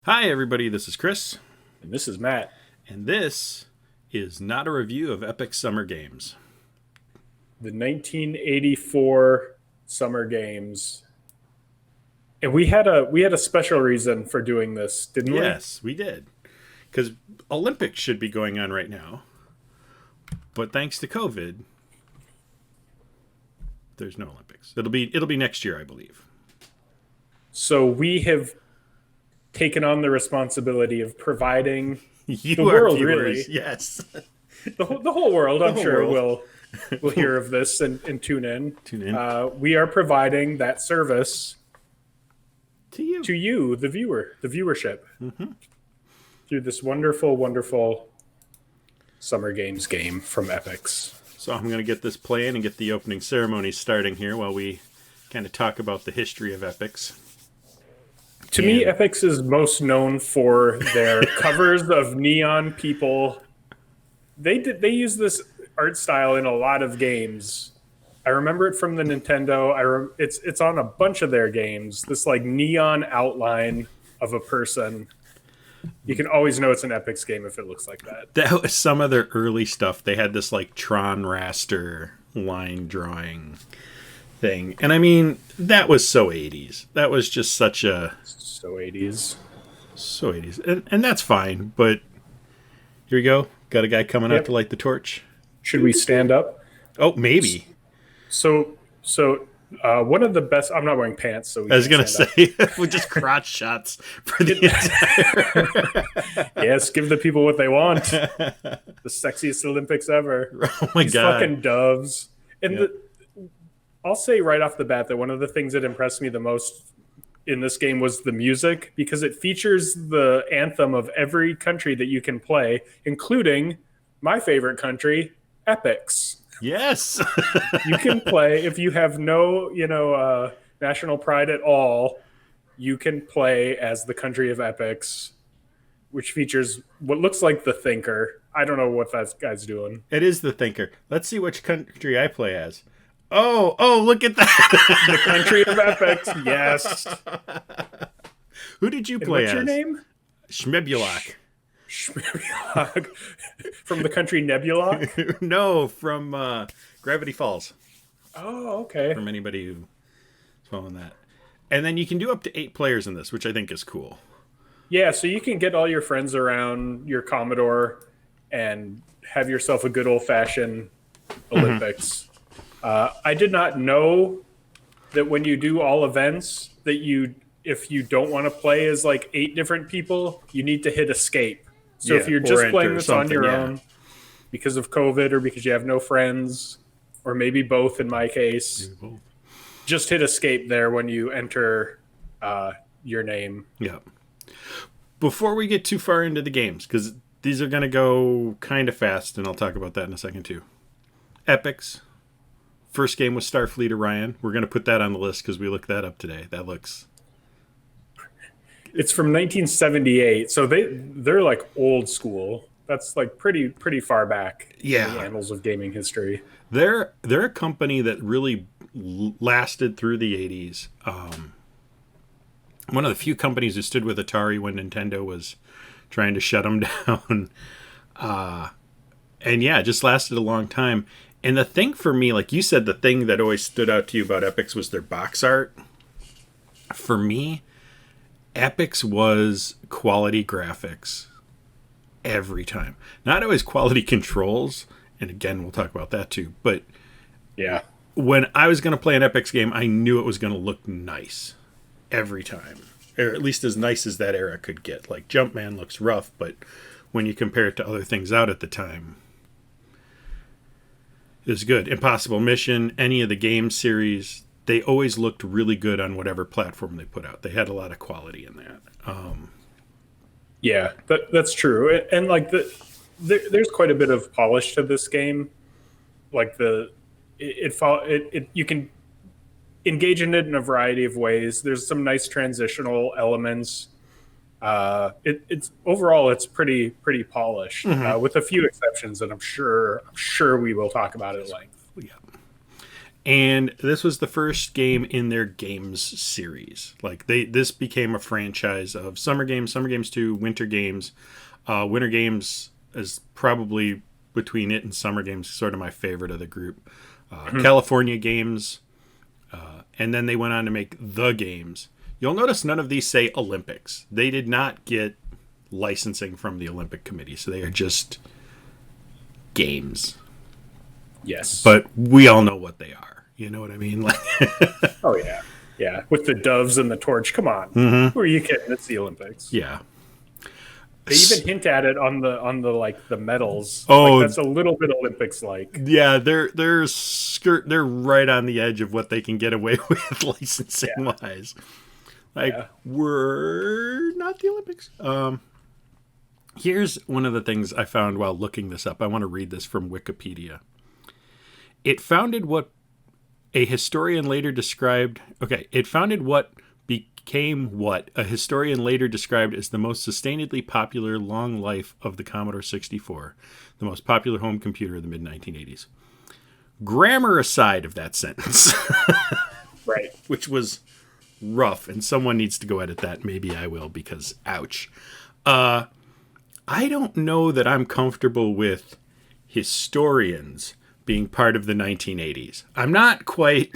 Hi, everybody. This is Chris. And this is Matt. And this is not a review of Epyx Summer Games. The 1984 Summer Games. And we had a special reason for doing this, didn't we? Yes, we did. Because Olympics should be going on right now. But thanks to COVID, there's no Olympics. It'll be next year, I believe. So we have taken on the responsibility of providing You the are world, viewers, really. yes. The whole world, I'm whole sure, world. will hear of this and tune in. Tune in. We are providing that service To you. the viewer, the viewership, through this wonderful, wonderful Summer Games game from Epyx. So I'm going to get this playing and get the opening ceremony starting here while we kind of talk about the history of Epyx. To me, Epyx is most known for their covers of neon people. They use this art style in a lot of games. I remember it from the Nintendo. It's on a bunch of their games. This like neon outline of a person. You can always know it's an Epyx game if it looks like that. That was some of their early stuff. They had this like Tron raster line drawing thing. And I mean, that was so 80s. That was just such a... So 80s. So 80s. And that's fine, but here we go. Got a guy coming out to light the torch. Should we stand up? Oh, maybe. So one of the best... I'm not wearing pants, so I was going to say, we just crotch shots for the entire... Yes, give the people what they want. The sexiest Olympics ever. Oh my These God. fucking doves. And Yep. I'll say right off the bat that one of the things that impressed me the most in this game was the music, because it features the anthem of every country that you can play, including my favorite country, Epyx. Yes. You can play, if you have no, national pride at all, you can play as the country of Epyx, which features what looks like the Thinker. I don't know what that guy's doing. It is the Thinker. Let's see which country I play as. Oh, look at that. The country of Epyx, yes. Who did you play What's as? your name? Schmebulak. From the country Nebulok? No, from Gravity Falls. Oh, okay. From anybody who's following that. And then you can do up to 8 players in this, which I think is cool. Yeah, so you can get all your friends around your Commodore and have yourself a good old-fashioned Olympics. I did not know that when you do all events that if you don't want to play as like 8 different people, you need to hit escape. So if you're just playing this on your own because of COVID or because you have no friends, or maybe both in my case, just hit escape there when you enter your name. Yeah. Before we get too far into the games, because these are going to go kind of fast, and I'll talk about that in a second too. Epyx. First game was Starfleet Orion. We're going to put that on the list because we looked that up today. That looks... It's from 1978, so they're like old school. That's like pretty far back in the annals of gaming history. They're a company that really lasted through the 80s. One of the few companies who stood with Atari when Nintendo was trying to shut them down. And yeah, it just lasted a long time. And the thing for me, like you said, the thing that always stood out to you about Epyx was their box art. For me, Epyx was quality graphics every time. Not always quality controls, and again, we'll talk about that too. But yeah, when I was going to play an Epyx game, I knew it was going to look nice every time. Or at least as nice as that era could get. Like Jumpman looks rough, but when you compare it to other things out at the time, it was good. Impossible Mission, any of the game series, they always looked really good on whatever platform they put out. They had a lot of quality in that. Yeah, that's true. And like there's quite a bit of polish to this game. Like you can engage in it in a variety of ways. There's some nice transitional elements. It's overall it's pretty polished, with a few exceptions, and I'm sure we will talk about it at length. Yeah. And this was the first game in their games series. Like this became a franchise of Summer Games 2, Winter Games. Winter Games is probably between it and Summer Games sort of my favorite of the group. California Games, and then they went on to make the games. You'll notice none of these say Olympics. They did not get licensing from the Olympic Committee, so they are just games. Yes. But we all know what they are. You know what I mean? Like, oh, yeah. Yeah. With the doves and the torch. Come on. Who are you kidding? It's the Olympics. Yeah. They even hint at it on the like the medals. Oh, like, that's a little bit Olympics like. Yeah, they're right on the edge of what they can get away with licensing wise. Like we're not the Olympics. Here's one of the things I found while looking this up. I want to read this from Wikipedia. It founded what a historian later described. Okay, it founded what became what a historian later described as the most sustainedly popular long life of the Commodore 64, the most popular home computer of the mid-1980s. Grammar aside of that sentence, right, which was rough, and someone needs to go edit that. Maybe I will, because ouch. I don't know that I'm comfortable with historians being part of the 1980s. I'm not quite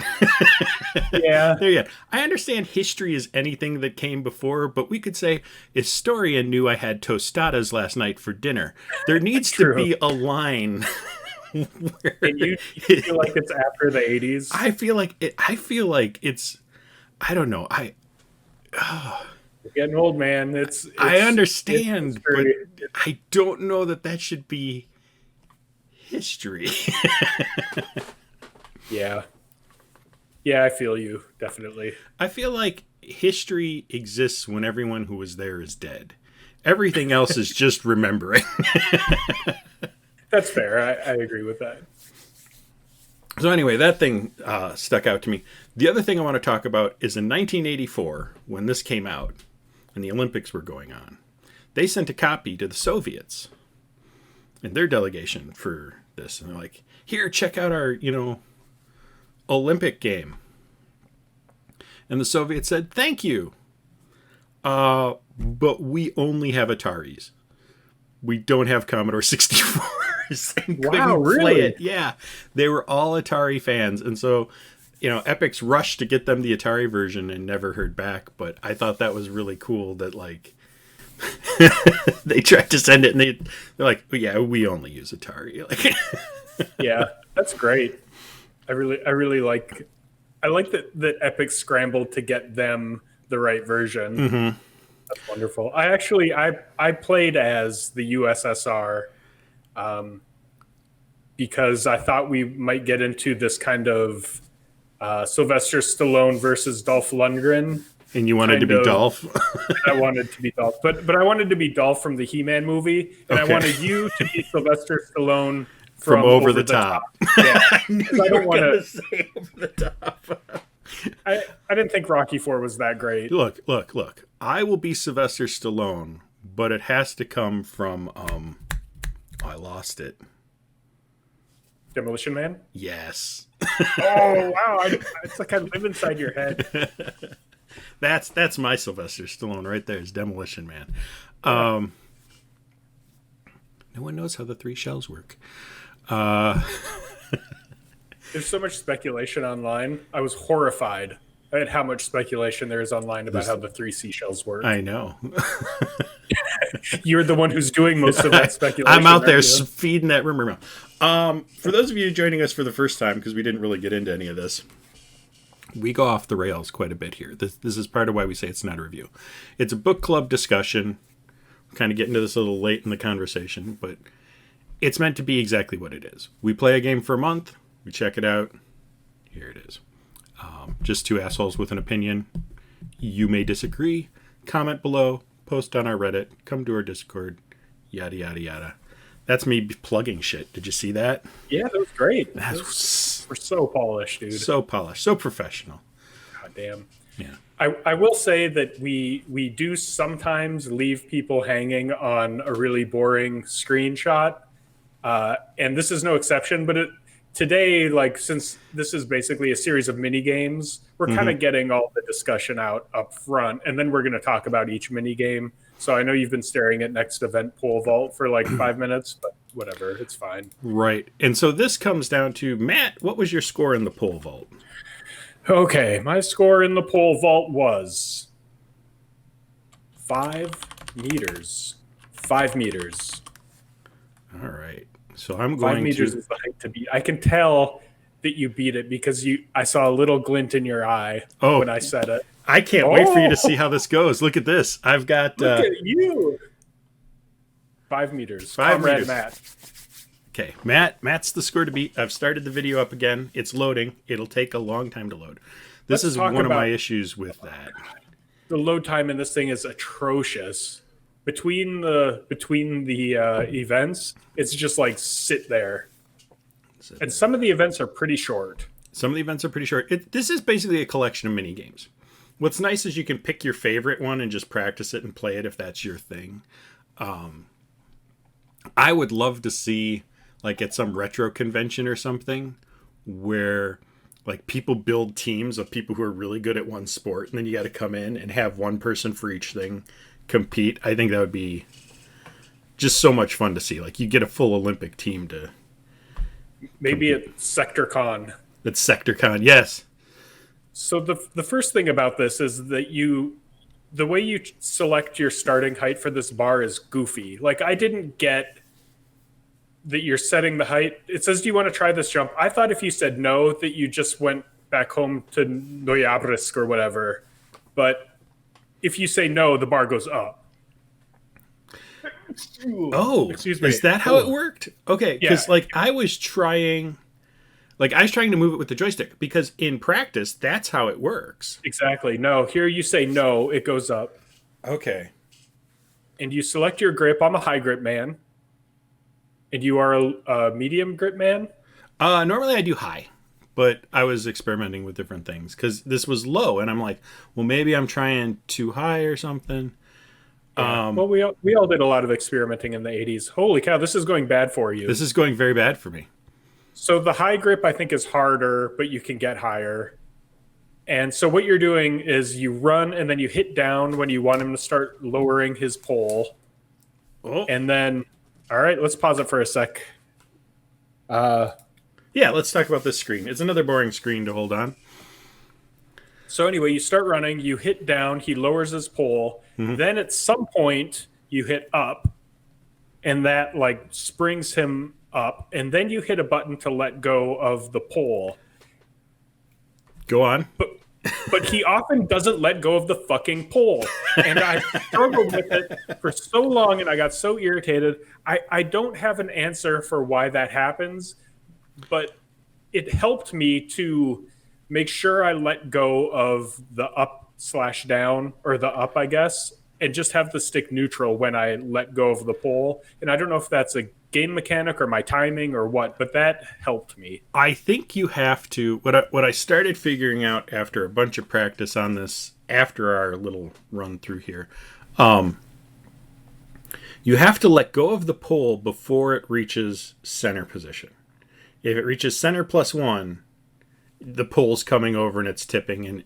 there yet. I understand history is anything that came before, but we could say historian knew I had tostadas last night for dinner. There needs to be a line. And you feel like it's after the 80s? I feel like it's. I don't know. You're getting old, man. I understand, but I don't know that should be history. Yeah, I feel you, definitely. I feel like history exists when everyone who was there is dead. Everything else is just remembering. That's fair. I agree with that. So anyway, that thing stuck out to me. The other thing I want to talk about is in 1984, when this came out and the Olympics were going on, they sent a copy to the Soviets and their delegation for this. And they're like, here, check out our, Olympic game. And the Soviets said, thank you. But we only have Ataris. We don't have Commodore 64s. Wow, really? It. Yeah. They were all Atari fans. And so, Epyx rushed to get them the Atari version and never heard back. But I thought that was really cool that, like, they tried to send it and they're like, oh, yeah, we only use Atari. Like, yeah, that's great. I really like that Epyx scrambled to get them the right version. Mm-hmm. That's wonderful. I played as the USSR because I thought we might get into this kind of Sylvester Stallone versus Dolph Lundgren. And you wanted to be Dolph? I wanted to be Dolph. But I wanted to be Dolph from the He-Man movie. And I wanted you to be Sylvester Stallone from Over the Top. Yeah. I knew you were going to say Over the Top. I didn't think Rocky IV was that great. Look. I will be Sylvester Stallone, but it has to come from, I lost it. Demolition Man? Yes. Oh, wow. It's like I live inside your head. That's my Sylvester Stallone right there, is Demolition Man. No one knows how the three shells work. There's so much speculation online. I was horrified at how much speculation there is online about how the three seashells work. I know. You're the one who's doing most of that speculation. I'm out there feeding that rumor mill. For those of you joining us for the first time, because we didn't really get into any of this, we go off the rails quite a bit here. This is part of why we say it's not a review. It's a book club discussion. We're kind of getting to this a little late in the conversation, but it's meant to be exactly what it is. We play a game for a month. We check it out. Here it is. Just two assholes with an opinion. You may disagree. Comment below. Post on our Reddit. Come to our Discord. Yada, yada, yada. That's me plugging shit. Did you see that? Yeah, that was great. We're so polished, dude. So polished. So professional. God damn. Yeah. I will say that we do sometimes leave people hanging on a really boring screenshot. And this is no exception, but today, like since this is basically a series of mini games, we're kind of getting all the discussion out up front, and then we're going to talk about each mini game. So I know you've been staring at next event pole vault for like 5 minutes, but whatever, it's fine. Right. And so this comes down to, Matt, what was your score in the pole vault? Okay, my score in the pole vault was 5 meters. 5 meters. All right. So I'm going 5 meters is the height to beat. I can tell that you beat it because I saw a little glint in your eye when I said it. I can't wait for you to see how this goes. Look at this. I've got... Look at you. 5 meters. 5 Comrade meters. Matt. Okay, Matt's the score to beat. I've started the video up again. It's loading. It'll take a long time to load. This is one of my issues with that. The load time in this thing is atrocious. Between the events, it's just like sit there. And some of the events are pretty short. This is basically a collection of mini games. What's nice is you can pick your favorite one and just practice it and play it if that's your thing. I would love to see, like at some retro convention or something, where like people build teams of people who are really good at one sport, and then you got to come in and have one person for each thing compete. I think that would be just so much fun to see. Like you get a full Olympic team to maybe at SectorCon. That's SectorCon, yes. So the first thing about this is that the way you select your starting height for this bar is goofy. Like I didn't get that you're setting the height. It says, do you want to try this jump? I thought if you said no, that you just went back home to Noyabrisk or whatever. But if you say no, the bar goes up. Oh, excuse me. Is that how it worked? Okay, because I was trying to move it with the joystick, because in practice, that's how it works. Exactly. No, here you say no, it goes up. Okay. And you select your grip. I'm a high grip man. And you are a medium grip man? Normally I do high, but I was experimenting with different things because this was low, and I'm like, well, maybe I'm trying too high or something. Yeah. Well, we all did a lot of experimenting in the 80s. Holy cow, this is going bad for you. This is going very bad for me. So the high grip, I think, is harder, but you can get higher. And so what you're doing is you run, and then you hit down when you want him to start lowering his pole. Oh. And then... All right, let's pause it for a sec. Yeah, let's talk about this screen. It's another boring screen to hold on. So anyway, you start running, you hit down, he lowers his pole. Mm-hmm. Then at some point, you hit up, and that like springs him up. And then you hit a button to let go of the pole. Go on. But he often doesn't let go of the fucking pole. And I struggled with it for so long, and I got so irritated. I don't have an answer for why that happens, but it helped me to make sure I let go of the up/down, or the up, I guess, and just have the stick neutral when I let go of the pole. And I don't know if that's a game mechanic or my timing or what, but that helped me. I think you have to, what I started figuring out after a bunch of practice on this, after our little run through here, you have to let go of the pole before it reaches center position. If it reaches center +1, the pole's coming over and it's tipping, and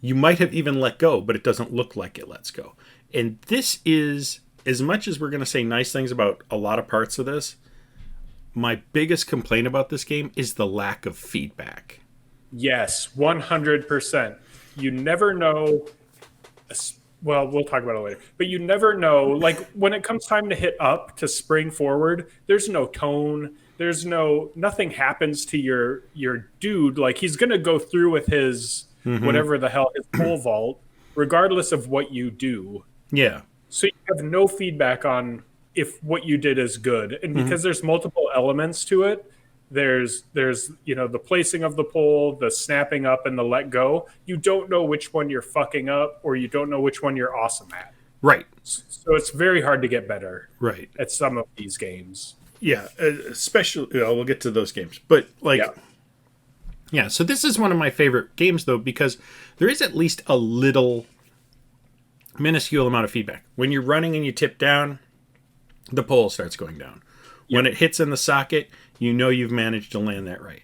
you might have even let go, but it doesn't look like it lets go. And this is, as much as we're going to say nice things about a lot of parts of this, my biggest complaint about this game is the lack of feedback. Yes, 100%. You never know. Well, we'll talk about it later. But you never know. Like, when it comes time to hit up, to spring forward, there's no tone. There's nothing happens to your dude. Like, he's going to go through with his whatever the hell, his pole vault, regardless of what you do. Yeah. So you have no feedback on if what you did is good. And because there's multiple elements to it, there's the placing of the pole, the snapping up, and the let go. You don't know which one you're fucking up, or you don't know which one you're awesome at. Right. So it's very hard to get better. Right. At some of these games. Yeah, especially, we'll get to those games. But, yeah, so this is one of my favorite games, though, because there is at least a little minuscule amount of feedback. When you're running and you tip down, the pole starts going down. Yep. When it hits in the socket, you know you've managed to land that right.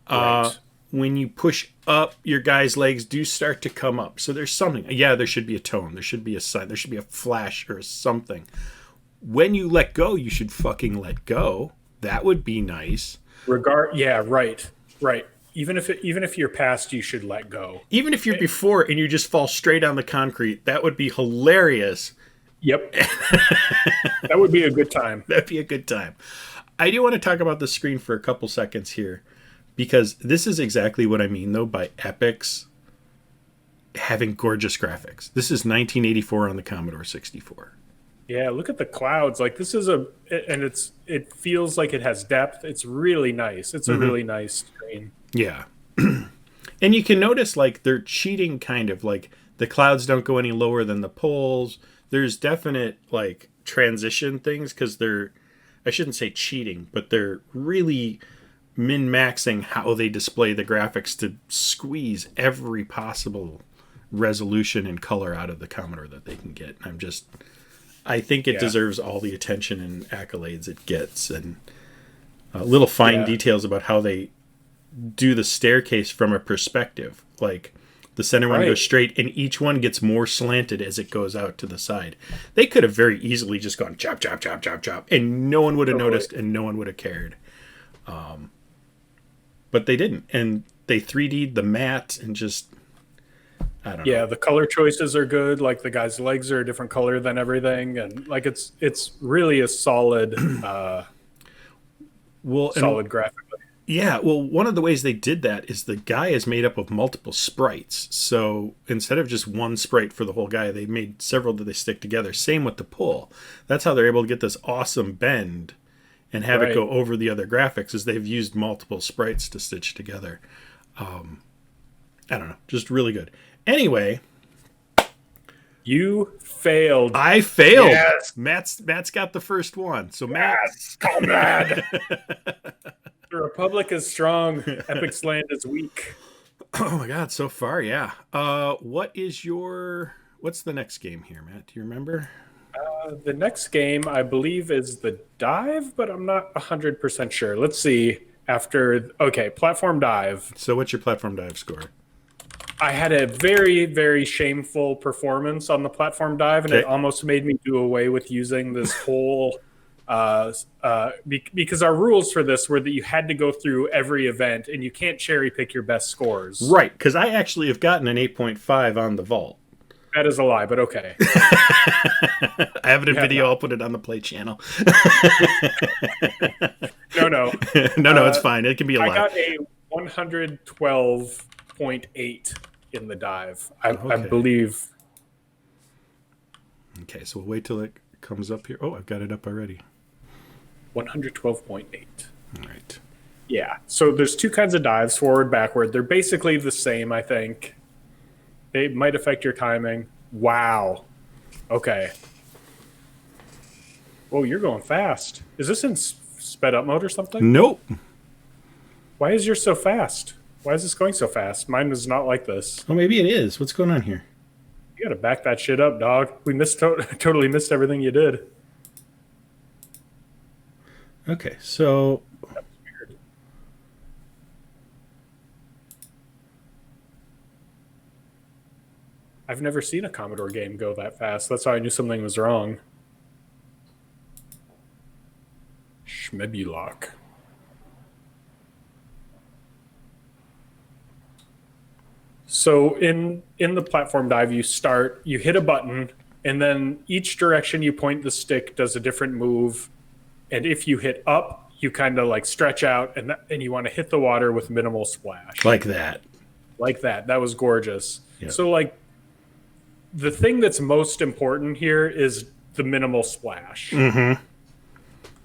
Right. When you push up, your guy's legs do start to come up. So there's something. Yeah, there should be a tone. There should be a sign. There should be a flash or something. When you let go, you should fucking let go. That would be nice. Yeah, right. Right. Even if you're past, you should let go. Even if you're before and you just fall straight on the concrete, that would be hilarious. Yep. That would be a good time. That'd be a good time. I do want to talk about the screen for a couple seconds here, because this is exactly what I mean, though, by Epyx having gorgeous graphics. This is 1984 on the Commodore 64. Yeah, look at the clouds. Like this is it feels like it has depth. It's really nice. It's a really nice screen. Yeah. And you can notice like they're cheating kind of, like the clouds don't go any lower than the poles. There's definite like transition things because I shouldn't say cheating, but they're really min-maxing how they display the graphics to squeeze every possible resolution and color out of the Commodore that they can get. I think it deserves all the attention and accolades it gets, and little fine details about how they do the staircase from a perspective. Like the center one goes straight, and each one gets more slanted as it goes out to the side. They could have very easily just gone chop, chop, chop, chop, chop, and no one would have noticed, and no one would have cared. But they didn't, and they 3D'd the mat, and just I don't know. Yeah, the color choices are good. Like the guy's legs are a different color than everything, and like it's really a solid, solid graphically. Yeah, well, one of the ways they did that is the guy is made up of multiple sprites. So instead of just one sprite for the whole guy, they made several that they stick together. Same with the pull. That's how they're able to get this awesome bend and have it go over the other graphics, is they've used multiple sprites to stitch together. I don't know, just really good. Anyway, you failed. I failed. Yes. Matt's got the first one. So yes, comrade. The Republic is strong. Epyx land is weak. Oh my God, so far, yeah. What's the next game here, Matt? Do you remember? The next game, I believe, is the dive, but I'm not 100% sure. Let's see. Platform dive. So what's your platform dive score? I had a very, very shameful performance on the platform dive, and it almost made me do away with using this whole... because our rules for this were that you had to go through every event, and you can't cherry pick your best scores. Right, because I actually have gotten an 8.5 on the vault. That is a lie, but okay. I have it in video. I'll put it on the Play channel. No, it's fine. It can be a lie. I got a 112.8 in the dive. I believe. Okay, so we'll wait till it comes up here. Oh, I've got it up already. 112.8. All right. Yeah. So there's two kinds of dives, forward, backward. They're basically the same, I think. They might affect your timing. Wow. Okay. Whoa, you're going fast. Is this in sped up mode or something? Nope. Why is yours so fast? Why is this going so fast? Mine was not like this. Oh, maybe it is. What's going on here? You gotta back that shit up, dog. We totally missed everything you did. Okay, so... That's weird. I've never seen a Commodore game go that fast. That's how I knew something was wrong. Schmebulok. So in the platform dive, you hit a button, and then each direction you point the stick does a different move. And if you hit up, you kind of like stretch out, and you want to hit the water with minimal splash. Like that. Like that. That was gorgeous. Yep. So like the thing that's most important here is the minimal splash. Mm-hmm.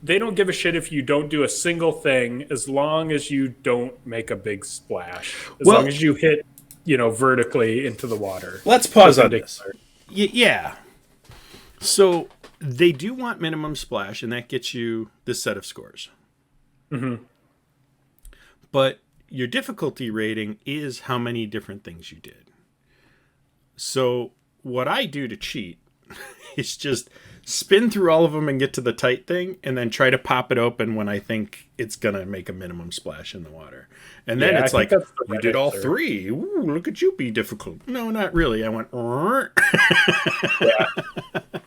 They don't give a shit if you don't do a single thing, as long as you don't make a big splash. As long as you hit, vertically into the water. Let's pause on this. Yeah. So they do want minimum splash, and that gets you this set of scores. Mm-hmm. But your difficulty rating is how many different things you did. So what I do to cheat It's just spin through all of them and get to the tight thing, and then try to pop it open when I think it's going to make a minimum splash in the water. And then it's like, you did all three. Ooh, look at you be difficult. No, not really. I went, yeah.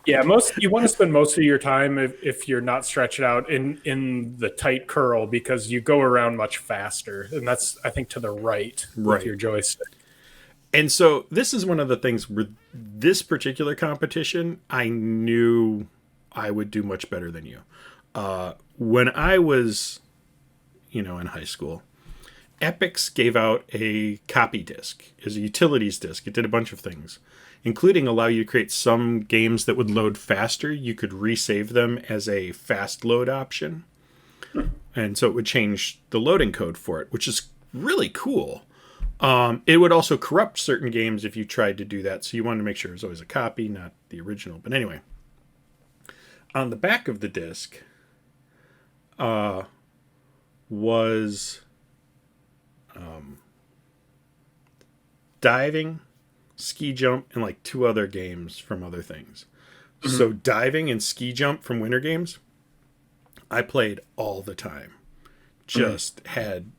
Yeah, you want to spend most of your time if you're not stretched out in the tight curl, because you go around much faster. And that's, I think, to the right with your joystick. And so this is one of the things with this particular competition, I knew I would do much better than you. When I was, in high school, Epyx gave out a copy disc as a utilities disc. It did a bunch of things, including allow you to create some games that would load faster. You could resave them as a fast load option. And so it would change the loading code for it, which is really cool. It would also corrupt certain games if you tried to do that. So you wanted to make sure it was always a copy, not the original. But anyway, on the back of the disc was diving, ski jump, and like 2 other games from other things. Mm-hmm. So diving and ski jump from Winter Games, I played all the time. Just had...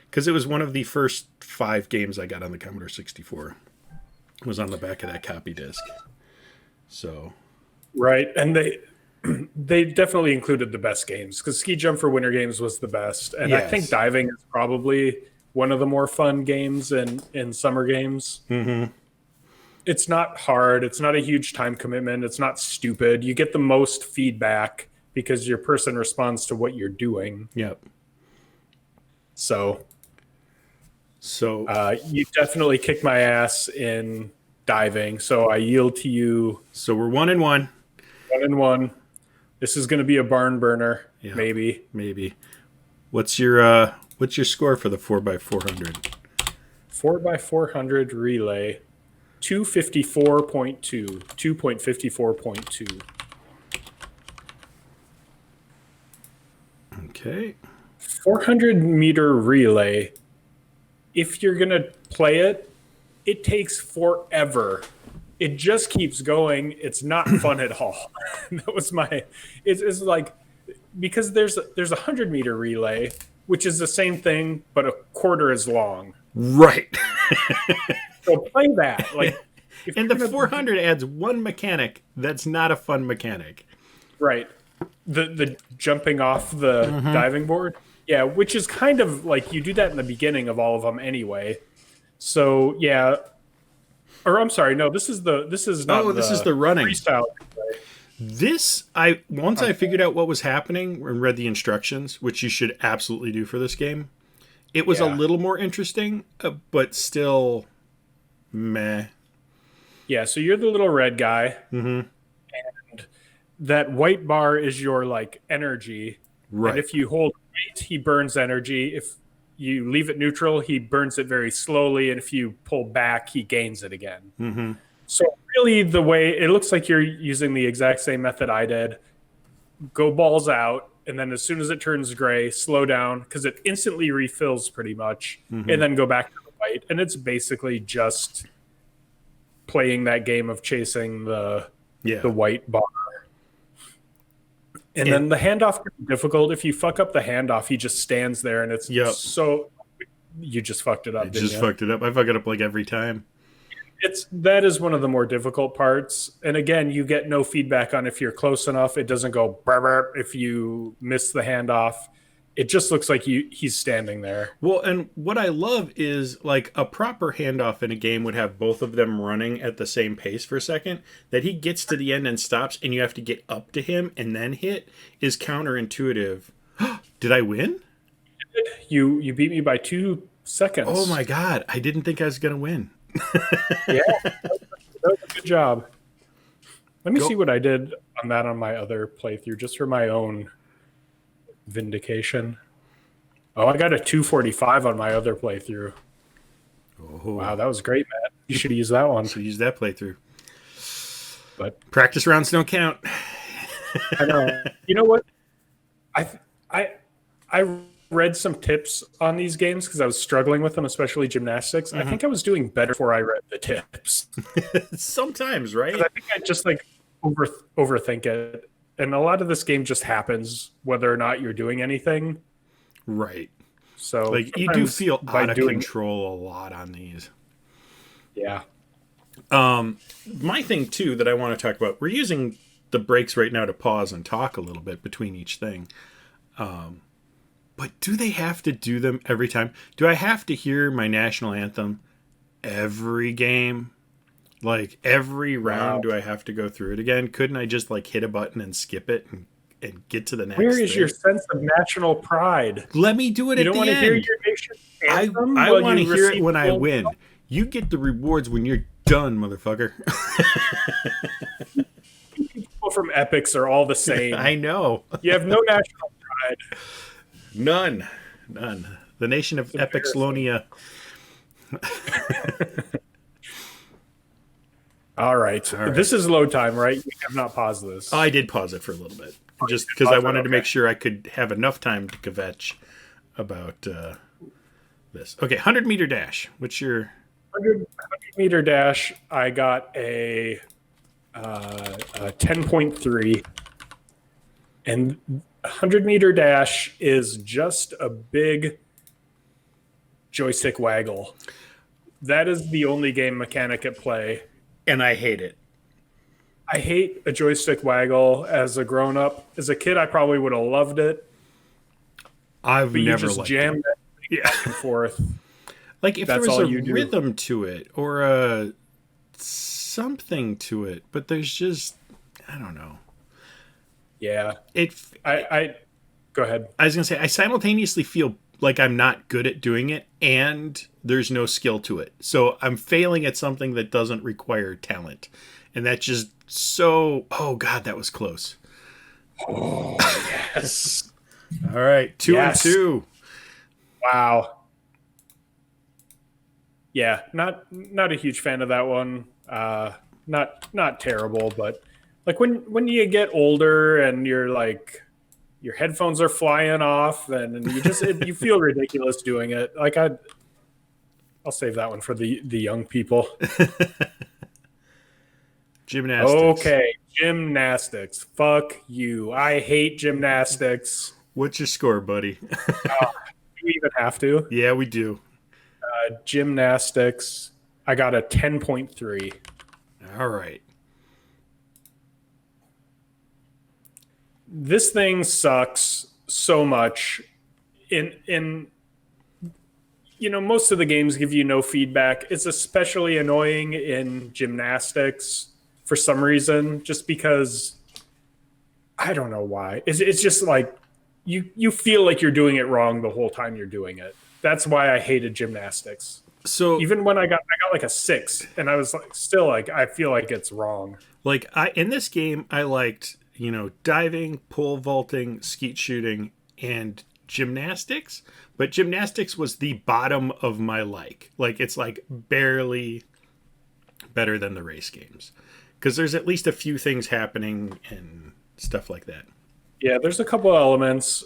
Because it was one of the first 5 games I got on the Commodore 64. It was on the back of that copy disc. So... Right, and they definitely included the best games, because Ski Jump for Winter Games was the best. And yes. I think diving is probably one of the more fun games in summer games. Mm-hmm. It's not hard. It's not a huge time commitment. It's not stupid. You get the most feedback because your person responds to what you're doing. Yep. So you definitely kicked my ass in diving. So I yield to you. So we're 1-1. 1-1. This is going to be a barn burner. Yeah, maybe. What's your score for the 4x400? 4x400 relay. 254.2. 2.54.2. Okay. 400 meter relay. If you're going to play it, it takes forever. It just keeps going. It's not fun at all. That was it's like, because there's a 100 meter relay, which is the same thing, but a quarter as long. Right. So play that. And the 400 adds one mechanic that's not a fun mechanic. Right. The jumping off the diving board. Yeah, which is kind of like you do that in the beginning of all of them anyway. So yeah, or I'm sorry, no, this is not. Oh, this is the running freestyle. Once I figured out what was happening and read the instructions, which you should absolutely do for this game, it was a little more interesting, but still, meh. Yeah, so you're the little red guy, and that white bar is your energy. Right. And if you hold right, he burns energy. If you leave it neutral, he burns it very slowly, and if you pull back, he gains it again. Mm-hmm. So really, the way it looks like you're using the exact same method I did. Go balls out, and then as soon as it turns gray, slow down because it instantly refills pretty much, and then go back to the white. And it's basically just playing that game of chasing the white bar. And then the handoff can be difficult. If you fuck up the handoff, he just stands there, and it's so you just fucked it up. Fucked it up. I fuck it up every time. That is one of the more difficult parts. And again, you get no feedback on if you're close enough. It doesn't go burr, burr if you miss the handoff. It just looks like he's standing there. Well, and what I love is a proper handoff in a game would have both of them running at the same pace for a second. That he gets to the end and stops, and you have to get up to him and then hit is counterintuitive. Did I win? You beat me by 2 seconds. Oh my God. I didn't think I was going to win. Yeah. That was a good job. Let me see what I did on my other playthrough, just for my own vindication. Oh, I got a 245 on my other playthrough. Oh. Wow, that was great, Matt. You should use that one. So use that playthrough. But practice rounds don't count. I know. You know what? I read some tips on these games because I was struggling with them, especially gymnastics. I think I was doing better before I read the tips. Sometimes, right? I think I just like overthink it. And a lot of this game just happens whether or not you're doing anything. Right. So Like you do feel out of control a lot on these. Yeah. My thing too that I want to talk about, we're using the breaks right now to pause and talk a little bit between each thing. But do they have to do them every time? Do I have to hear my national anthem every game? Like every round, do I have to go through it again? Couldn't I just like hit a button and skip it and get to the next? Where is your sense of national pride? Let me do it at the end. You don't want to hear your nation's anthem? I want to hear it when I win. You get the rewards when you're done, motherfucker. People from Epyx are all the same. I know. You have no national pride. None. The nation of Epyxlonia. All right. This is load time, right? You have not paused this. I did pause it for a little bit. Just because I wanted to make sure I could have enough time to kvetch about this. Okay, 100-meter dash. What's your... 100-meter dash, I got a 10.3. And 100-meter dash is just a big joystick waggle. That is the only game mechanic at play. And I hate it. I hate a joystick waggle as a grown-up. As a kid, I probably would have loved it. I've never liked jammed it back and forth. Like if there was a rhythm to it or something to it, but there's just, I don't know. Yeah. I go ahead. I was going to say, I simultaneously feel like I'm not good at doing it and there's no skill to it. So I'm failing at something that doesn't require talent. And that's just so, oh God, that was close. Oh, yes. All right. 2 and 2. Wow. Yeah. Not a huge fan of that one. Not terrible, but like when you get older and you're like, your headphones are flying off and you just you feel ridiculous doing it. Like I'll save that one for the young people. Gymnastics. Okay, gymnastics. Fuck you. I hate gymnastics. What's your score, buddy? Do we even have to? Yeah, we do. Gymnastics. I got a 10.3. All right. This thing sucks so much. In most of the games give you no feedback. It's especially annoying in gymnastics for some reason, just because I don't know why. It's just like you feel like you're doing it wrong the whole time you're doing it. That's why I hated gymnastics. So even when I got like a 6, and I was like, still like, I feel like it's wrong. Like in this game, I liked, diving, pole vaulting, skeet shooting, and gymnastics. But gymnastics was the bottom of my like. Like it's like barely better than the race games. Because there's at least a few things happening and stuff like that. Yeah, there's a couple elements.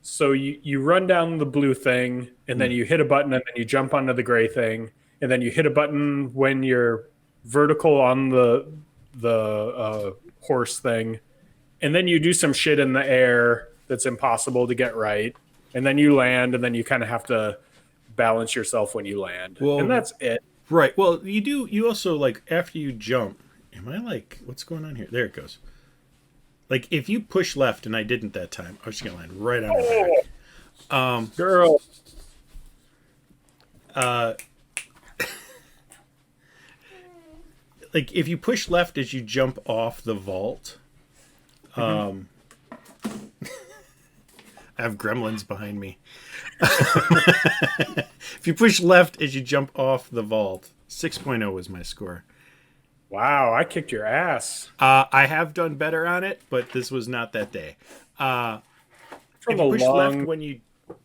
So you run down the blue thing, and then you hit a button, and then you jump onto the gray thing, and then you hit a button when you're vertical on the horse thing, and then you do some shit in the air that's impossible to get right, and then you land, and then you kind of have to balance yourself when you land, and that's it. Right. Well, you also, like, after you jump, am I like, what's going on here? There it goes. Like, if you push left, and I didn't that time, I was just going to land right on her back. Girl. Like, if you push left as you jump off the vault, I have gremlins behind me. If you push left as you jump off the vault, 6.0 was my score. Wow, I kicked your ass. I have done better on it, but this was not that day. If you push left when you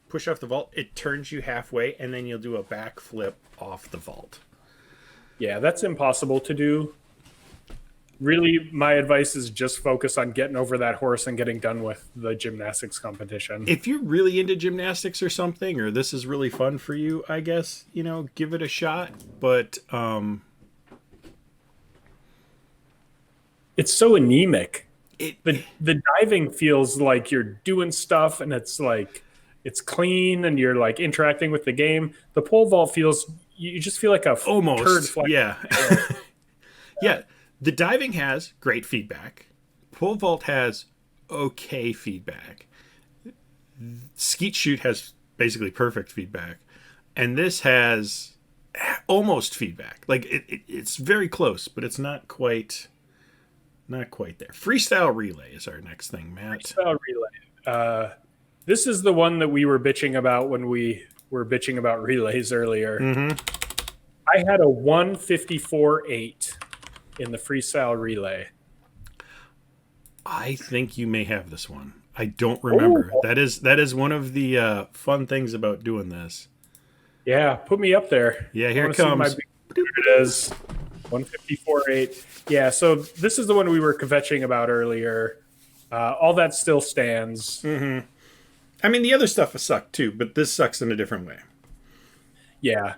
push off the vault, it turns you halfway, and then you'll do a backflip off the vault. Yeah, that's impossible to do. really, my advice is just focus on getting over that horse and getting done with the gymnastics competition. If you're really into gymnastics or something, or this is really fun for you, I guess, give it a shot. But it's so anemic. it The diving feels like you're doing stuff and it's like it's clean and you're like interacting with the game. The pole vault feels you just feel like a turd almost, flying. yeah. Yeah, the diving has great feedback. Pole vault has okay feedback. Skeet shoot has basically perfect feedback, and this has almost feedback. Like it's very close, but it's not quite there. Freestyle relay is our next thing, Matt. Freestyle relay. This is the one that we were bitching about when we were bitching about relays earlier. Mm-hmm. I had a 154.8 in the freestyle relay. I think you may have this one. I don't remember. Oh. That is one of the fun things about doing this. Yeah, put me up there. Yeah, here it comes. There it is. 154.8. Yeah, so this is the one we were kvetching about earlier. All that still stands. Mm-hmm. I mean, the other stuff has sucked too, but this sucks in a different way. Yeah,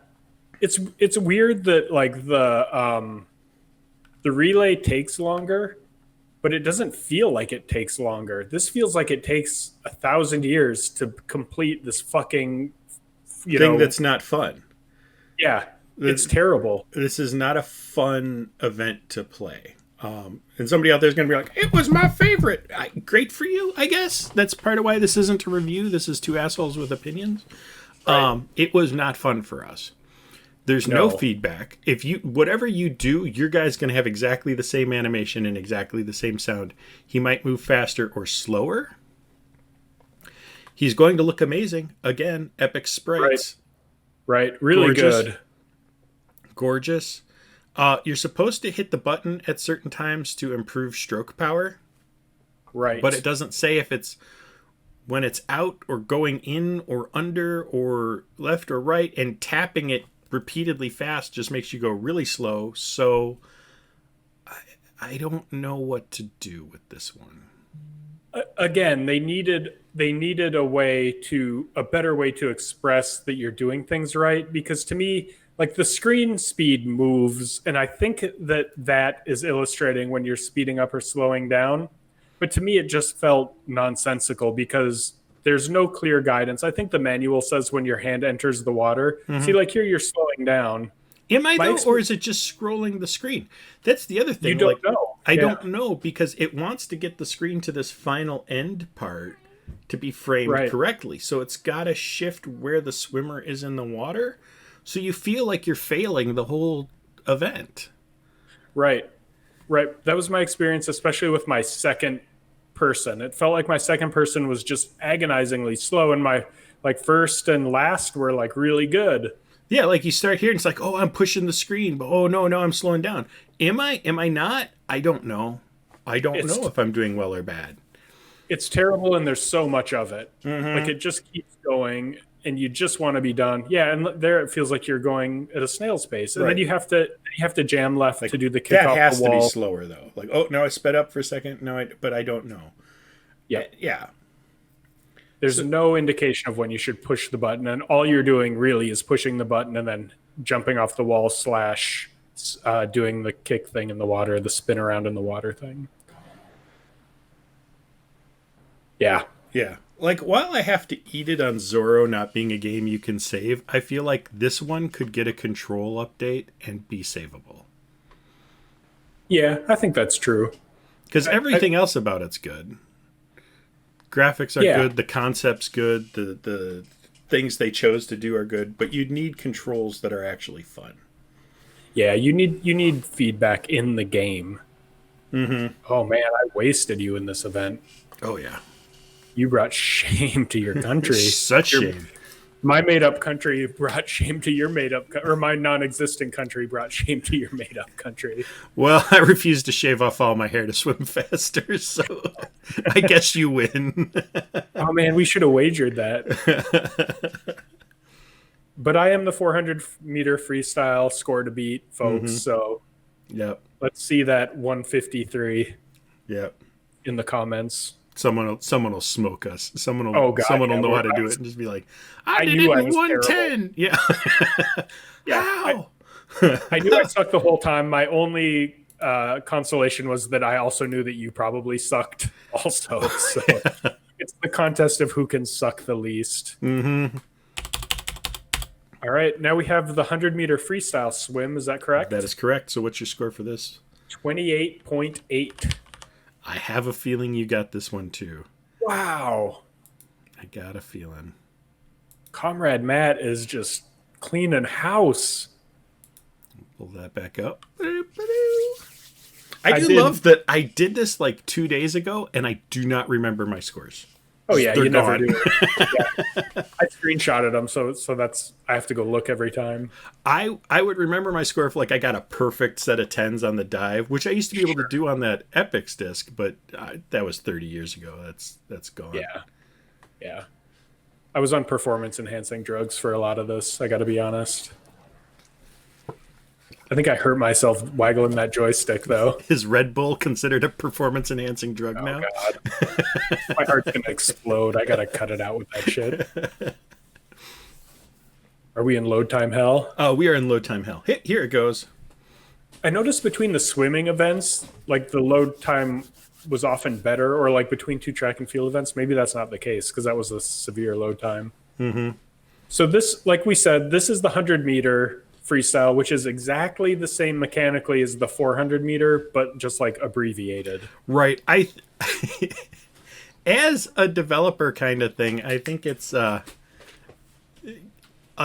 it's weird that like the relay takes longer, but it doesn't feel like it takes longer. This feels like it takes 1,000 years to complete this fucking thing that's not fun. Yeah, it's terrible. This is not a fun event to play. And somebody out there is going to be like, it was my favorite. Great for you, I guess. That's part of why this isn't a review. This is two assholes with opinions. Right. It was not fun for us. There's no feedback. Whatever you do, your guy's going to have exactly the same animation and exactly the same sound. He might move faster or slower. He's going to look amazing. Again, Epyx sprites. Right. Really good. Gorgeous. You're supposed to hit the button at certain times to improve stroke power. Right. But it doesn't say if it's when it's out or going in or under or left or right, and tapping it repeatedly fast just makes you go really slow. So I don't know what to do with this one. Again, they needed a better way to express that you're doing things right, because to me, like, the screen speed moves, and I think that is illustrating when you're speeding up or slowing down. But to me, it just felt nonsensical because there's no clear guidance. I think the manual says when your hand enters the water. Mm-hmm. See, like here, you're slowing down. Am I though, or is it just scrolling the screen? That's the other thing. You don't know. I don't know, because it wants to get the screen to this final end part to be framed correctly. So it's got to shift where the swimmer is in the water. So you feel like you're failing the whole event. Right. That was my experience, especially with my second person. It felt like my second person was just agonizingly slow, and my first and last were really good. Yeah, like you start here and it's like, oh, I'm pushing the screen, but oh no, I'm slowing down. Am I not? I don't know. I don't know if I'm doing well or bad. It's terrible, and there's so much of it. Mm-hmm. It just keeps going, and you just want to be done. Yeah, and there it feels like you're going at a snail's pace, and then you have to jam left to do the kick off the wall. That has to be slower though. Like, oh no, I sped up for a second. No, but I don't know. Yeah. There's no indication of when you should push the button, and all you're doing really is pushing the button and then jumping off the wall / doing the kick thing in the water, the spin around in the water thing. Yeah. Like, while I have to eat it on Zorro not being a game you can save, I feel like this one could get a control update and be savable. Yeah, I think that's true. Because everything else about it's good. Graphics are good, the concept's good, the things they chose to do are good, but you need controls that are actually fun. Yeah, you need feedback in the game. Mm-hmm. Oh man, I wasted you in this event. Oh yeah. You brought shame to your country. Shame. My made-up country brought shame to your made-up, or my non-existent country brought shame to your made-up country. Well, I refuse to shave off all my hair to swim faster, so I guess you win. Oh man, we should have wagered that. But I am the 400 meter freestyle score to beat, folks. Mm-hmm. So, yep. Let's see that 153 Yep. in the comments. Someone will smoke us. Someone Oh God, will yeah, know how to do it and just be like, I did knew it I in was 110. Yeah. Yeah, How? I knew I sucked the whole time. My only consolation was that I also knew that you probably sucked also. So it's the contest of who can suck the least. Mm-hmm. All right, now we have the 100-meter freestyle swim. Is that correct? That is correct. So what's your score for this? 28.8. I have a feeling you got this one too. Wow. I got a feeling. Comrade Matt is just cleaning house. Pull that back up. I love that I did this like 2 days ago and I do not remember my scores. Oh yeah, They're you never gone. do. Yeah. I screenshotted them, so that's I have to go look every time. I would remember my score if like I got a perfect set of tens on the dive, which I used to be able to do on that Epyx disc, but that was 30 years ago. That's gone. Yeah. I was on performance enhancing drugs for a lot of this. I got to be honest. I think I hurt myself waggling that joystick, though. Is Red Bull considered a performance enhancing drug now? God. My heart's going to explode. I got to cut it out with that shit. Are we in load time hell? Oh, we are in load time hell. Here it goes. I noticed between the swimming events, like the load time was often better, or like between two track and field events. Maybe that's not the case because that was a severe load time. Mm-hmm. So this, like we said, this is the 100-meter freestyle, which is exactly the same mechanically as the 400-meter, but just like abbreviated. Right. As a developer kind of thing, I think it's a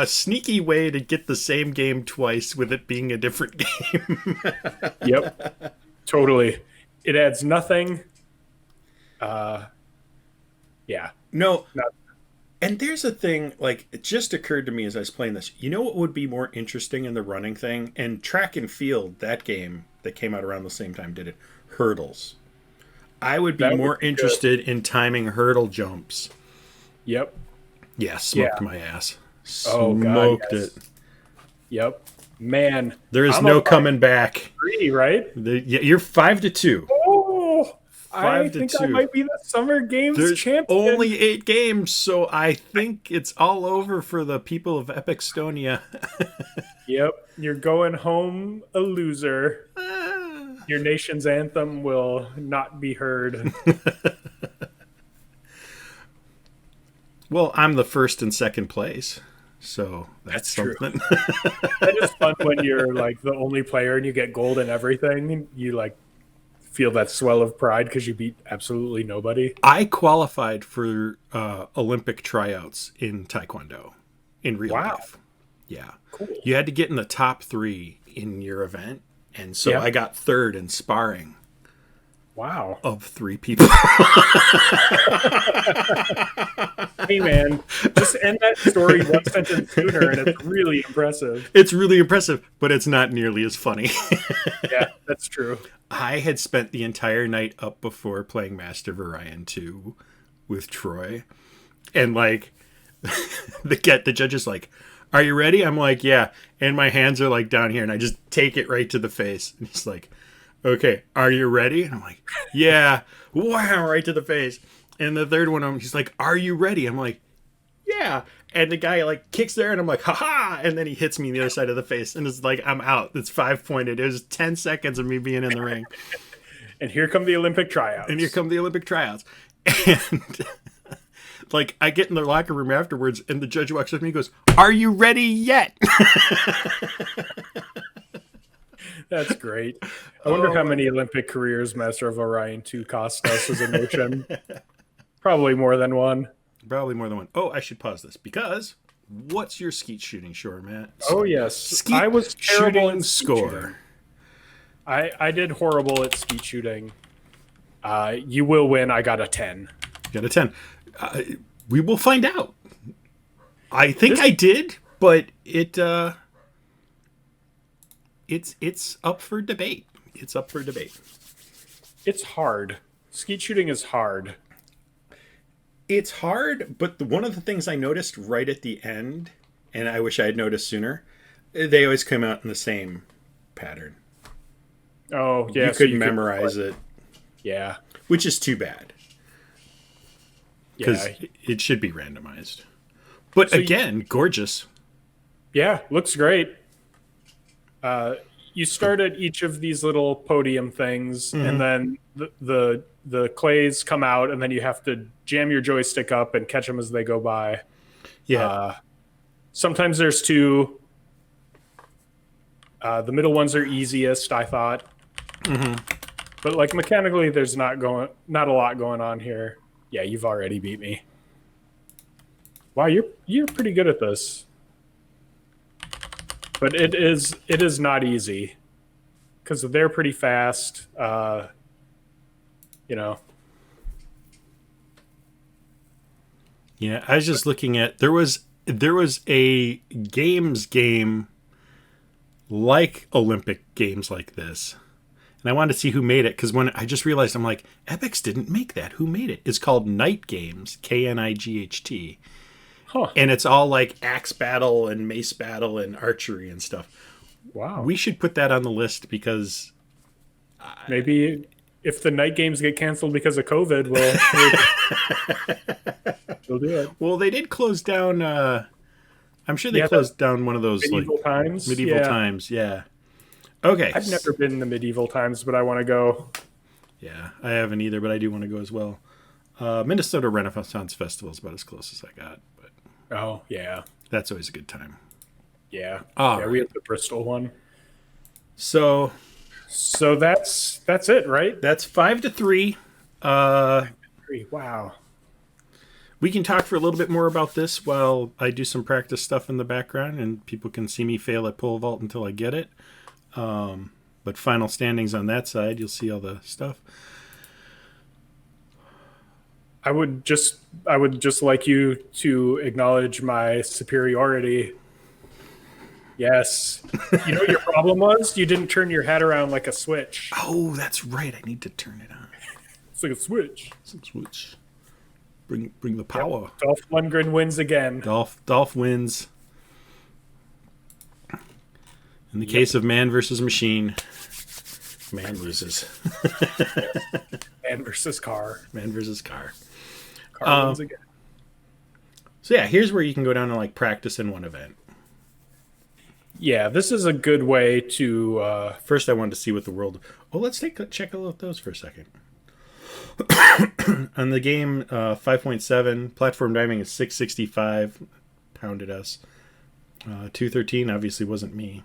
sneaky way to get the same game twice with it being a different game. Yep. Totally. It adds nothing. Yeah. No. And there's a thing, like, it just occurred to me as I was playing this. You know what would be more interesting in the running thing? And track and field, that game that came out around the same time did it. Hurdles. I would be more interested in timing hurdle jumps. Yep. Yeah, smoked my ass. Smoked it. Yep. Man. There is no coming back. 3, right? You're 5-2. Oh, I think 5-2. I might be the Summer Games There's champion. only 8 games, so I think it's all over for the people of Epyxtonia. Yep. You're going home a loser. Your nation's anthem will not be heard. Well, I'm the first and second place, so that's something. That is fun when you're like the only player and you get gold in everything. You like feel that swell of pride because you beat absolutely nobody. I qualified for Olympic tryouts in Taekwondo in real life. Yeah. Cool. You had to get in the top 3 in your event, and so I got 3rd in sparring. Wow. Of 3 people. Hey, man, just end that story one sentence sooner, and it's really impressive. It's really impressive, but it's not nearly as funny. Yeah, that's true. I had spent the entire night up before playing Master of Orion 2 with Troy. And, like, the judge is like, are you ready? I'm like, yeah. And my hands are, like, down here, and I just take it right to the face. And he's like, okay, are you ready? And I'm like, yeah. Wow, right to the face. And the third one, he's like, are you ready? I'm like, yeah. And the guy like kicks there and I'm like, haha. And then he hits me in the other side of the face. And it's like, I'm out. It's 5-pointed. It was 10 seconds of me being in the ring. And here come the Olympic tryouts. And like, I get in the locker room afterwards and the judge walks up to me and goes, are you ready yet? That's great. I wonder how many Olympic careers Master of Orion 2 cost us as a nation. Probably more than one. Probably more than one. Oh, I should pause this because what's your skeet shooting score, Matt? Oh, yes. I was terrible in score. Shooting. I did horrible at skeet shooting. You will win. I got a 10. You got a 10. We will find out. I think I did, but it's up for debate. It's up for debate. It's hard. Skeet shooting is hard. It's hard, but one of the things I noticed right at the end, and I wish I had noticed sooner, they always come out in the same pattern. Oh, yeah. You so could you memorize it, Yeah. which is too bad because Yeah. it should be randomized. But So again, gorgeous. yeah, looks great. You start at each of these little podium things, and then the clays come out, and then you have to jam your joystick up and catch them as they go by. Yeah. Sometimes there's two. The middle ones are easiest, I thought. But like mechanically, there's not a lot going on here. Yeah, you've already beat me. Wow, you're pretty good at this. But it is not easy because they're pretty fast. You know. Yeah, I was just looking at there was a game like Olympic games like this. And I wanted to see who made it because when I just realized, I'm like, Epyx didn't make that. Who made it? It's called Knight Games, Knight. Huh. And it's all like axe battle and mace battle and archery and stuff. Wow. We should put that on the list because Maybe if the night games get canceled because of COVID, we'll do it. well, they did close down. I'm sure they closed down one of those Medieval times. Medieval times. Yeah. Okay. I've never been in the medieval times, but I want to go. Yeah, I haven't either, but I do want to go as well. Minnesota Renaissance Festival is about as close as I got, but Oh yeah, that's always a good time. yeah. All We have the Bristol one. So that's it, right? that's 5-3. Wow. We can talk for a little bit more about this while I do some practice stuff in the background, and people can see me fail at pole vault until I get it. But final standings on that side, you'll see all the stuff. I would just like you to acknowledge my superiority. Yes. You know what your problem was? You didn't turn your head around like a switch. Oh, that's right. I need to turn it on. It's like a switch. Switch. Bring the power. Dolph Lundgren wins again. Dolph wins. In the case of man versus machine, man loses. Man versus car. Man versus car. Car wins again. So yeah, here's where you can go down and like practice in one event. Yeah, this is a good way to. First, I wanted to see what the world. Oh, let's check out those for a second. On the game 5.7, platform diving is 665, pounded us. 213 obviously wasn't me.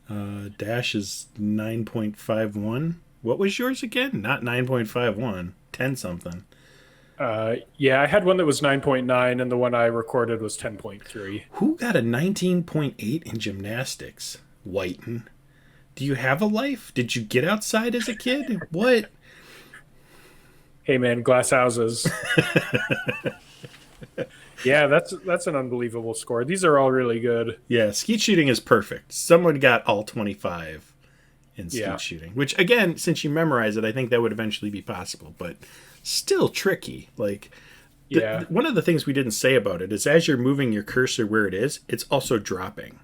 Dash is 9.51. What was yours again? Not 9.51. 10 something. Yeah, I had one that was 9.9, and the one I recorded was 10.3. Who got a 19.8 in gymnastics? Whiten. Do you have a life? Did you get outside as a kid? What? Hey man, glass houses. Yeah, that's an unbelievable score. These are all really good. Yeah, skeet shooting is perfect. Someone got all 25 in skeet shooting, which again, since you memorize it, I think that would eventually be possible, but still tricky. Like, one of the things we didn't say about it is as you're moving your cursor where it is, it's also dropping.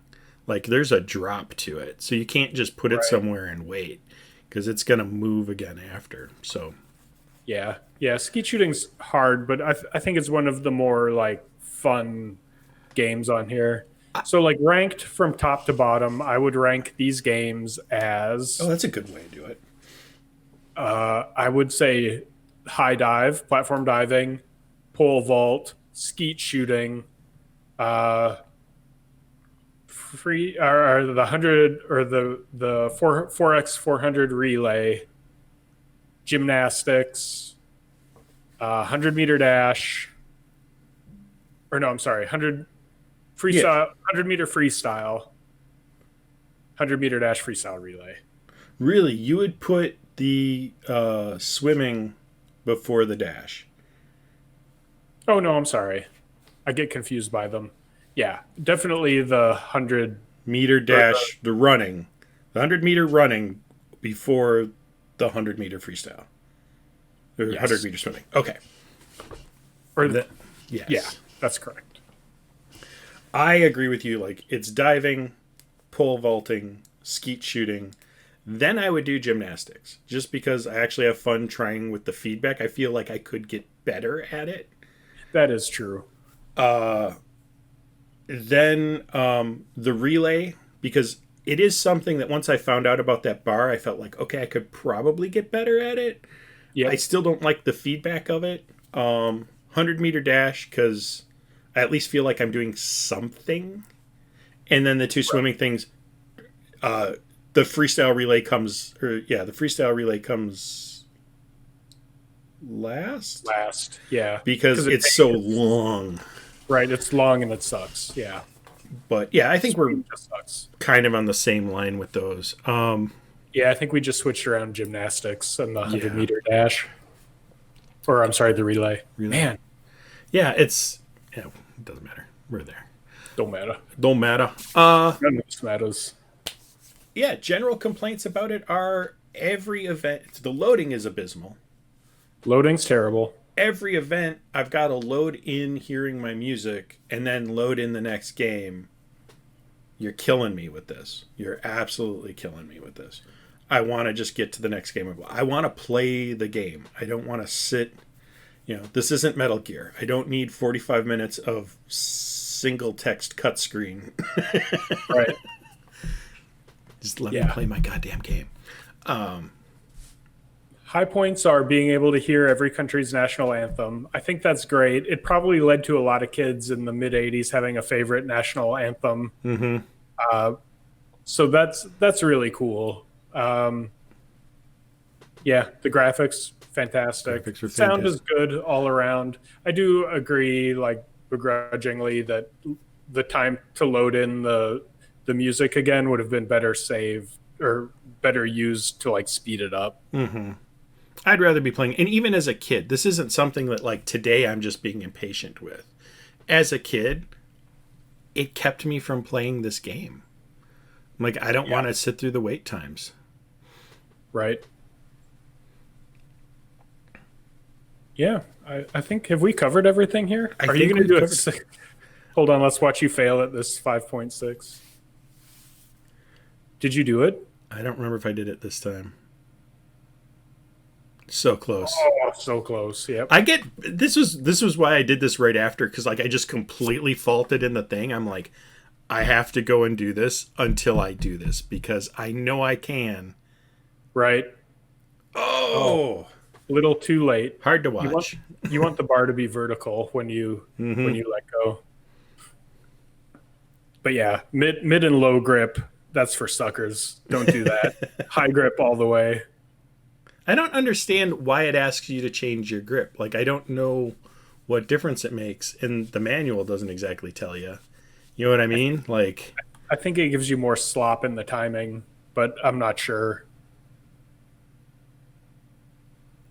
Like, there's a drop to it, so you can't just put it somewhere and wait because it's going to move again after. So, yeah, skeet shooting's hard, but I think it's one of the more like fun games on here. So, like ranked from top to bottom, I would rank these games as. Oh, that's a good way to do it. I would say high dive, platform diving, pole vault, skeet shooting, free or the 100 or the 4x400 relay, gymnastics, 100-meter dash, or no, I'm sorry, 100 freestyle, 100-meter freestyle, 100-meter dash freestyle relay. Really, you would put the swimming before the dash? Oh no, I'm sorry, I get confused by them. Yeah, definitely the 100-meter dash, the 100-meter running before the 100-meter freestyle. Or 100-meter swimming. Okay. Yes. Yeah, that's correct. I agree with you. Like, it's diving, pole vaulting, skeet shooting. Then I would do gymnastics, just because I actually have fun trying with the feedback. I feel like I could get better at it. That is true. Then the relay, because it is something that once I found out about that bar, I felt like, okay, I could probably get better at it. Yeah. I still don't like the feedback of it. 100-meter dash, because I at least feel like I'm doing something. And then the two swimming things, the freestyle relay comes, the freestyle relay comes last. Yeah. Because it's so long. Right, it's long and it sucks. Yeah. But yeah, I think we're just sucks. kind of on the same line with those. Yeah, I think we just switched around gymnastics and the 100-meter dash. Or, I'm sorry, the relay. Man. Yeah, it doesn't matter. We're there. Don't matter. Don't matter. None of this matters. Yeah, general complaints about it are every event, the loading is abysmal. Loading's terrible. Every event, I've got to load in hearing my music and then load in the next game. You're killing me with this. You're absolutely killing me with this. I want to just get to the next game. I want to play the game. I don't want to sit. This isn't Metal Gear. I don't need 45 minutes of single text cut screen. Right. Just let me play my goddamn game. High points are being able to hear every country's national anthem. I think that's great. It probably led to a lot of kids in the mid 80s having a favorite national anthem. Mm-hmm. So that's really cool. The graphics, fantastic. Sound is good all around. I do agree, like begrudgingly, that the time to load in the music again would have been better saved or better used to like speed it up. Mm-hmm. I'd rather be playing, and even as a kid, this isn't something that like today I'm just being impatient with. As a kid, it kept me from playing this game. Like, I don't want to sit through the wait times. Right. Yeah, I think, have we covered everything here? Are you going to do it? Hold on, let's watch you fail at this 5.6. Did you do it? I don't remember if I did it this time. So close. Oh, so close. Yep. This was why I did this right after, because like I just completely faulted in the thing. I'm like, I have to go and do this until I do this because I know I can. Right. Oh. Little too late. Hard to watch. You want the bar to be vertical when you when you let go. But yeah, mid and low grip, that's for suckers. Don't do that. High grip all the way. I don't understand why it asks you to change your grip. Like, I don't know what difference it makes, and the manual doesn't exactly tell you. You know what I mean? Like, I think it gives you more slop in the timing, but I'm not sure.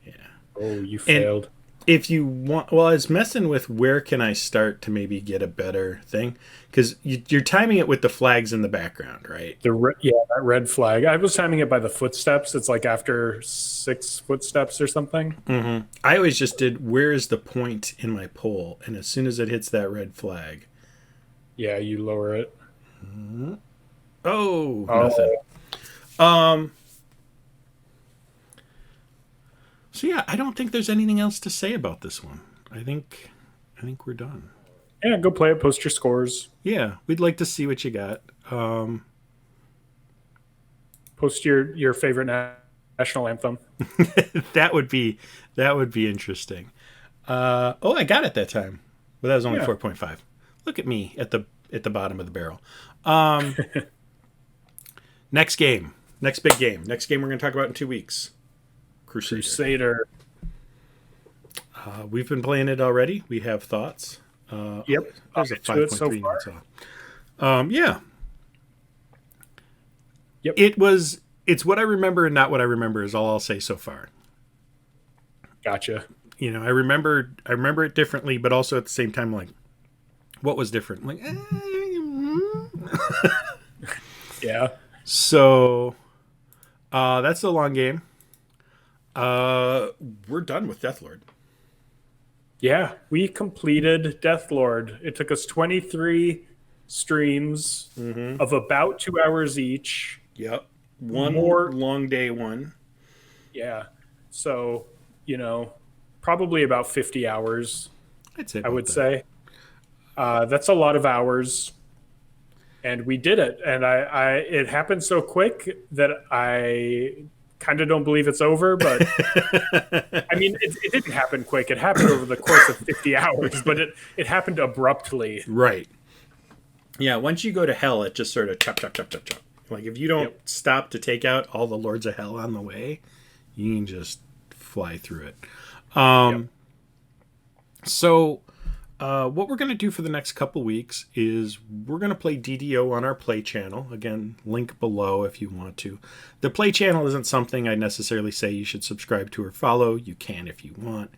Yeah. Oh, you failed. And if you want, well, I was messing with where can I start to maybe get a better thing, because you're timing it with the flags in the background, right? That red flag. I was timing it by the footsteps. It's like after 6 footsteps or something. Mm-hmm. I always just did where is the point in my pole, and as soon as it hits that red flag, you lower it. Mm-hmm. Oh, nothing. So yeah, I don't think there's anything else to say about this one. I think we're done. Yeah, go play it. Post your scores. Yeah, we'd like to see what you got. Post your favorite national anthem. that would be interesting. I got it that time, but that was only 4.5. Look at me at the bottom of the barrel. Next big game. Next game we're going to talk about in 2 weeks. Crusader. We've been playing it already. We have thoughts. Yep. There's a 5.3 so yeah. Yep. It's what I remember and not what I remember is all I'll say so far. Gotcha. I remember it differently, but also at the same time, like, what was different? Like, yeah. So, that's the long game. We're done with Deathlord. Yeah, we completed Deathlord. It took us 23 streams of about 2 hours each. Yep. One more long day one. Yeah. So, probably about 50 hours, I'd say I about would that. say. That's a lot of hours. And we did it. And it happened so quick that I kind of don't believe it's over. But I mean, it didn't happen quick. It happened over the course of 50 hours, but it happened abruptly. Right. Yeah, once you go to hell, it just sort of chop, chop, chop, chop, chop. Like, if you don't stop to take out all the lords of hell on the way, you can just fly through it. So, what we're going to do for the next couple weeks is we're going to play DDO on our Play channel. Again, link below if you want to. The Play channel isn't something I necessarily say you should subscribe to or follow. You can if you want.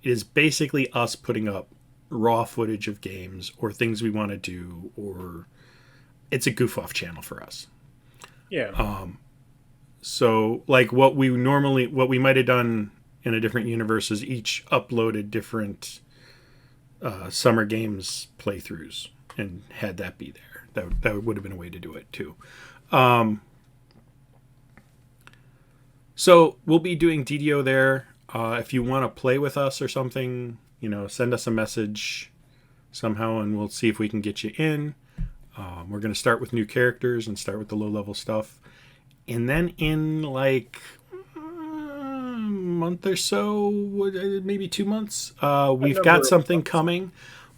It is basically us putting up raw footage of games or things we want to do, or it's a goof off channel for us. Yeah. So like what we might have done in a different universe is each uploaded different summer games playthroughs and had that be there. That would have been a way to do it too. So we'll be doing DDO there. If you want to play with us or something, send us a message somehow and we'll see if we can get you in. We're going to start with new characters and start with the low-level stuff. And then in like a month or so, maybe 2 months, we've got something coming.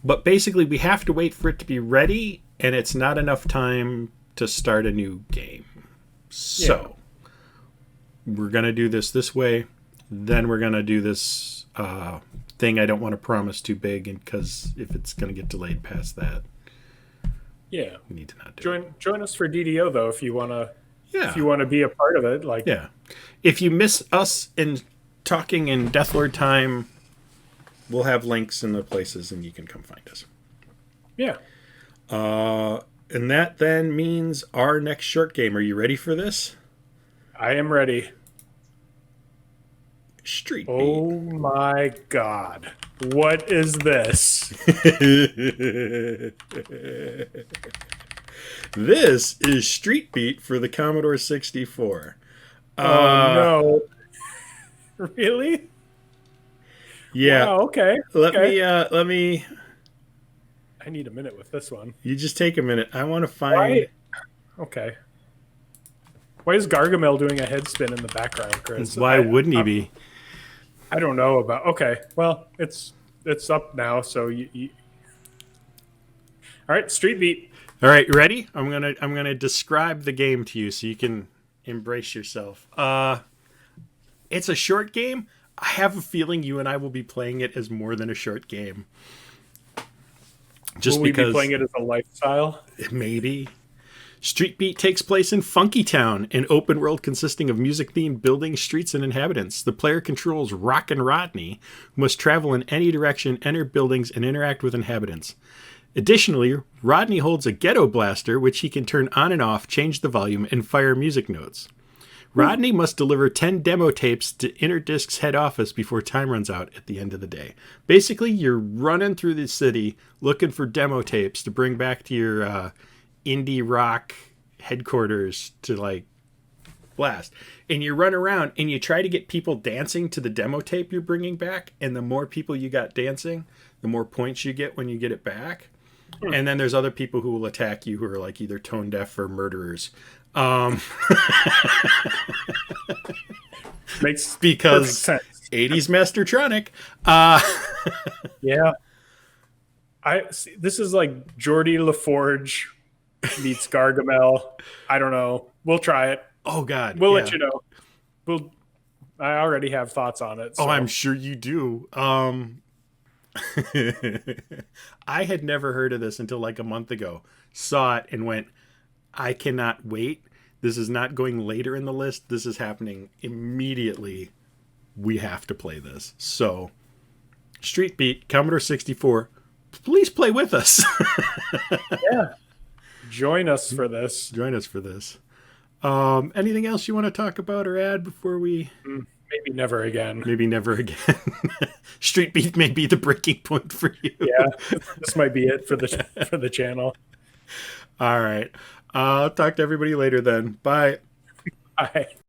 But basically, we have to wait for it to be ready, and it's not enough time to start a new game. So we're going to do this way. Then we're going to do this thing I don't want to promise too big, because if it's going to get delayed past that, yeah, we need to not do it. Join us for DDO though if you want to. Yeah. If you want to be a part of it, if you miss us in talking in Deathlord time, we'll have links in the places and you can come find us. Yeah. And that then means our next short game. Are you ready for this? I am ready. Street Beat. Oh my God. What is this? This is Street Beat for the Commodore 64. No. Really? Yeah. Wow, okay. Let me. I need a minute with this one. You just take a minute. I want to find. Okay. Why is Gargamel doing a head spin in the background, Chris? Why wouldn't he be? I don't know about. Okay. Well, it's up now, so you. All right, Street Beat. All right, you ready? I'm gonna describe the game to you so you can embrace yourself. It's a short game. I have a feeling you and I will be playing it as more than a short game. Will we be playing it as a lifestyle? Maybe. Street Beat takes place in Funky Town, an open world consisting of music-themed buildings, streets, and inhabitants. The player controls Rockin' Rodney, who must travel in any direction, enter buildings, and interact with inhabitants. Additionally, Rodney holds a ghetto blaster, which he can turn on and off, change the volume, and fire music notes. Rodney must deliver 10 demo tapes to Interdisc's head office before time runs out at the end of the day. Basically, you're running through the city looking for demo tapes to bring back to your indie rock headquarters to blast. And you run around and you try to get people dancing to the demo tape you're bringing back. And the more people you got dancing, the more points you get when you get it back. And then there's other people who will attack you who are either tone deaf or murderers. Makes because sense. 80s Mastertronic. Yeah. This is like Geordie LaForge meets Gargamel. I don't know. We'll try it. Oh God. We'll let you know. I already have thoughts on it. So. Oh, I'm sure you do. I had never heard of this until a month ago. Saw it and went, I cannot wait. This is not going later in the list. This is happening immediately. We have to play this. So, Street Beat, Commodore 64. Please play with us. Yeah. Join us for this. Anything else you want to talk about or add before we... Maybe never again. Street Beat may be the breaking point for you. Yeah, this might be it for the channel. All right. I'll talk to everybody later then. Bye. Bye.